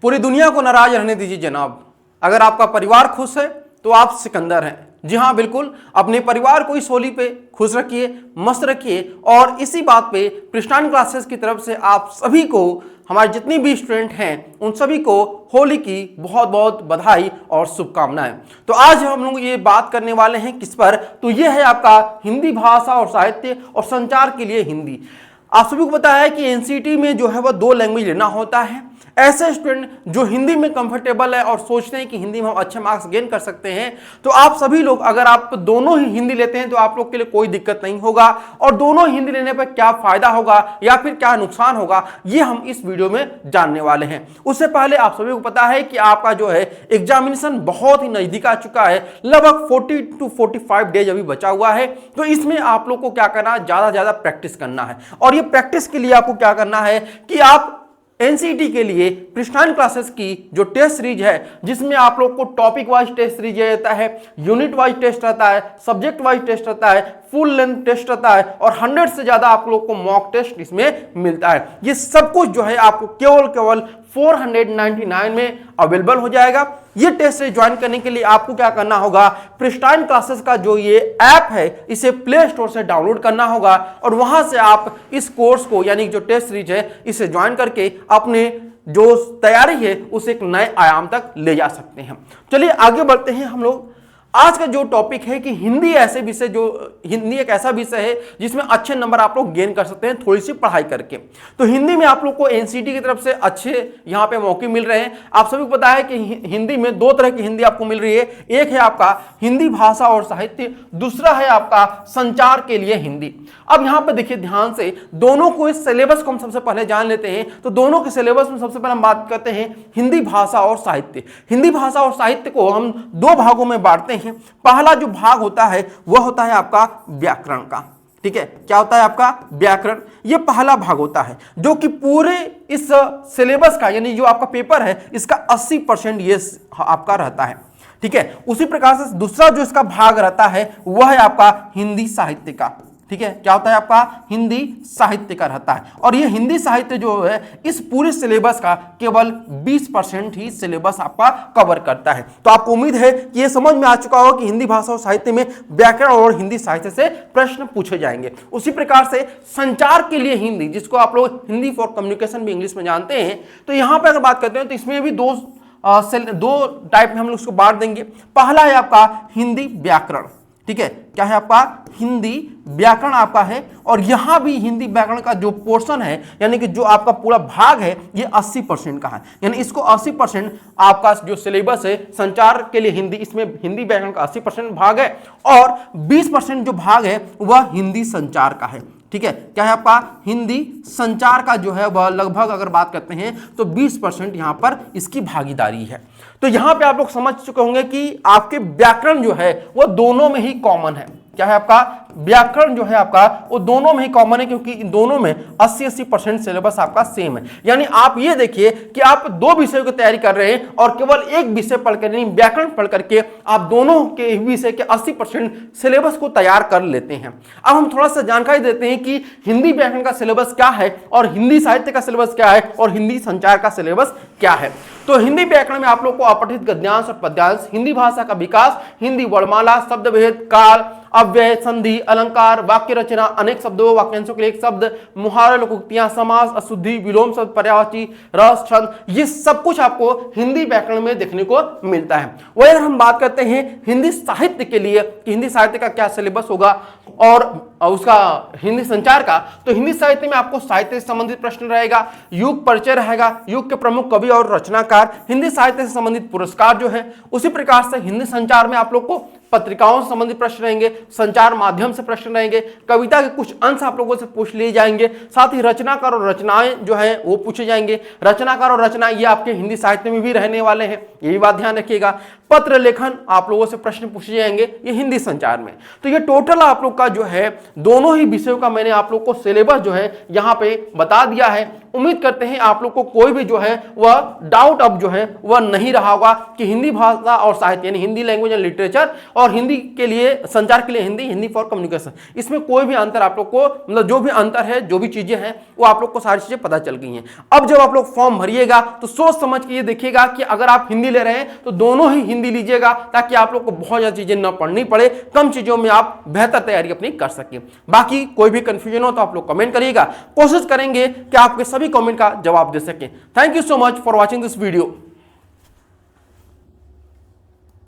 पूरी दुनिया को नाराज रहने दीजिए जनाब। अगर आपका परिवार खुश है तो आप सिकंदर हैं। जी हाँ, बिल्कुल, अपने परिवार को इस होली पे खुश रखिए, मस्त रखिए। और इसी बात पे कृष्णान क्लासेस की तरफ से आप सभी को, हमारे जितने भी स्टूडेंट हैं उन सभी को होली की बहुत बहुत बधाई और शुभकामनाएं। तो आज हम लोग ये बात करने वाले हैं किस पर, तो ये है आपका हिंदी भाषा और साहित्य और संचार के लिए हिंदी। आप सभी को पता है कि एनसीईटी में जो है वह 2 लैंग्वेज लेना होता है। ऐसे स्टूडेंट जो हिंदी में कंफर्टेबल है और सोचते हैं कि हिंदी में हम अच्छे मार्क्स गेन कर सकते हैं, तो आप सभी लोग अगर आप दोनों ही हिंदी लेते हैं तो आप लोग के लिए कोई दिक्कत नहीं होगा। और दोनों हिंदी लेने पर क्या फायदा होगा या फिर क्या नुकसान होगा, ये हम इस वीडियो में जानने वाले हैं। उससे पहले आप सभी को पता है कि आपका जो है एग्जामिनेशन बहुत ही नजदीक आ चुका है। लगभग 40 to 45 डेज अभी बचा हुआ है। तो इसमें आप लोग को क्या करना है, ज्यादा प्रैक्टिस करना है। और ये प्रैक्टिस के लिए आपको क्या करना है कि आप एनसीईटी के लिए कृष्णान क्लासेस की जो टेस्ट सीरीज है, जिसमें आप लोग को टॉपिक वाइज टेस्ट सीरीज रहता है, यूनिट वाइज टेस्ट रहता है, सब्जेक्ट वाइज टेस्ट रहता है, फुल लेंथ टेस्ट रहता है और 100 से ज्यादा आप लोग को मॉक टेस्ट इसमें मिलता है। ये सब कुछ जो है आपको केवल 499 में अवेलेबल हो जाएगा। ये टेस्ट से ज्वाइन करने के लिए आपको क्या करना होगा, कृष्णान क्लासेस का जो ये ऐप है इसे प्ले स्टोर से डाउनलोड करना होगा और वहां से आप इस कोर्स को, यानी जो टेस्ट सीरीज है, इसे ज्वाइन करके अपने जो तैयारी है उसे एक नए आयाम तक ले जा सकते हैं। चलिए आगे बढ़ते हैं हम लोग। आज का जो टॉपिक है कि हिंदी एक ऐसा विषय है जिसमें अच्छे नंबर आप लोग गेन कर सकते हैं थोड़ी सी पढ़ाई करके। तो हिंदी में आप लोग को एनसीईटी की तरफ से अच्छे यहाँ पे मौके मिल रहे हैं। आप सभी को पता है कि हिंदी में 2 तरह की हिंदी आपको मिल रही है। एक है आपका हिंदी भाषा और साहित्य, दूसरा है आपका संचार के लिए हिंदी। अब यहाँ पे देखिए ध्यान से, दोनों को इस सिलेबस को हम सबसे पहले जान लेते हैं। तो दोनों के सिलेबस में सबसे पहले हम बात करते हैं हिंदी भाषा और साहित्य। हिंदी भाषा और साहित्य को हम 2 भागों में बांटते हैं। पहला जो भाग होता है वह होता है आपका व्याकरण का। ठीक है, क्या होता है आपका व्याकरण, यह पहला भाग होता है जो कि पूरे इस सिलेबस का, यानी जो आपका पेपर है इसका 80% ये आपका रहता है। ठीक है, उसी प्रकार से दूसरा जो इसका भाग रहता है वह है आपका हिंदी साहित्य का। ठीक है, क्या होता है आपका हिंदी साहित्य का रहता है। और ये हिंदी साहित्य जो है इस पूरे सिलेबस का केवल 20% ही सिलेबस आपका कवर करता है। तो आपको उम्मीद है कि ये समझ में आ चुका होगा कि हिंदी भाषा और साहित्य में व्याकरण और हिंदी साहित्य से प्रश्न पूछे जाएंगे। उसी प्रकार से संचार के लिए हिंदी, जिसको आप लोग हिंदी फॉर कम्युनिकेशन भी इंग्लिश में जानते हैं, तो यहां पर अगर बात करते हैं तो इसमें भी 2 टाइप में हम लोग उसको बांट देंगे। पहला है आपका हिंदी व्याकरण। ठीक है, क्या है आपका हिंदी व्याकरण आपका है। और यहां भी हिंदी व्याकरण का जो पोर्शन है, यानी कि जो आपका पूरा भाग है, ये 80% का है। यानी इसको 80% आपका जो सिलेबस है संचार के लिए हिंदी, इसमें हिंदी व्याकरण का 80% भाग है और 20% जो भाग है वह हिंदी संचार का है। ठीक है, क्या है आपका हिंदी संचार का जो है वह लगभग अगर बात करते हैं तो 20% यहां पर इसकी भागीदारी है। तो यहां पे आप लोग समझ चुके होंगे कि आपके व्याकरण जो है वह दोनों में ही कॉमन है। क्या है आपका व्याकरण जो है आपका वो दोनों में ही कॉमन है, क्योंकि इन दोनों में 80% सिलेबस आपका सेम है। यानी आप ये देखिए कि आप 2 विषयों की तैयारी कर रहे हैं और केवल एक विषय पढ़कर, यानी व्याकरण पढ़ करके आप दोनों के विषय के 80% सिलेबस को तैयार कर लेते हैं। अब हम थोड़ा सा जानकारी देते हैं कि हिंदी व्याकरण का सिलेबस क्या है और हिंदी साहित्य का सिलेबस क्या है और हिंदी संचार का सिलेबस क्या है। तो हिंदी व्याकरण में आप लोग को अपठित गद्यांश और पद्यांश, हिंदी भाषा का विकास, हिंदी वर्णमाला, शब्दभेद, काल, अव्यय, संधि, अलंकार, वाक्य रचना, अनेक शब्दों वाक्यांशों के लिए एक शब्द, मुहावरे, लोकोक्तियां, समास, अशुद्धि, विलोम शब्द, पर्यायवाची, रस, छंद, ये सब कुछ आपको हिंदी व्याकरण में देखने को मिलता है। वही अगर हम बात करते हैं हिंदी साहित्य के लिए कि हिंदी साहित्य का क्या सिलेबस होगा और उसका हिंदी संचार का, तो हिंदी साहित्य में आपको साहित्य से संबंधित प्रश्न रहेगा, युग परिचय रहेगा, युग के प्रमुख कवि और रचनाकार, हिंदी साहित्य से संबंधित पुरस्कार जो है। उसी प्रकार से हिंदी संचार में आप लोग को पत्रिकाओं से संबंधित प्रश्न रहेंगे, संचार माध्यम से प्रश्न रहेंगे, कविता के कुछ अंश आप लोगों से पूछ लिए जाएंगे, साथ ही रचनाकार और रचनाएं जो है वो पूछे जाएंगे। रचनाकार और रचना ये आपके हिंदी साहित्य में भी रहने वाले हैं, ये भी बात ध्यान रखिएगा। पत्र लेखन आप लोगों से प्रश्न पूछे जाएंगे, ये हिंदी संचार में। तो ये टोटल आप लोग का जो है दोनों ही विषयों का मैंने आप लोग को सिलेबस जो है यहाँ पे बता दिया है। उम्मीद करते हैं आप लोग को कोई भी जो है वह डाउट अब जो है वह नहीं रहा होगा कि हिंदी भाषा और साहित्य यानी हिंदी लैंग्वेज एंड लिटरेचर और हिंदी के लिए संचार के लिए हिंदी फॉर कम्युनिकेशन, इसमें कोई भी अंतर आप लोग को मतलब जो भी अंतर है जो भी चीजें हैं वो आप लोग को सारी चीजें पता चल गई हैं। अब जब आप लोग फॉर्म भरिएगा तो सोच समझ के ये देखिएगा कि अगर आप हिंदी ले रहे हैं तो दोनों ही हिंदी लीजिएगा ताकि आप लोग को बहुत ज्यादा चीजें ना पढ़नी पड़े, कम चीजों में आप बेहतर तैयारी अपनी कर सके। बाकी कोई भी कंफ्यूजन हो तो आप लोग कमेंट करिएगा, कोशिश करेंगे कि आपके सभी कमेंट का जवाब दे सकें। Thank you so much for watching this video.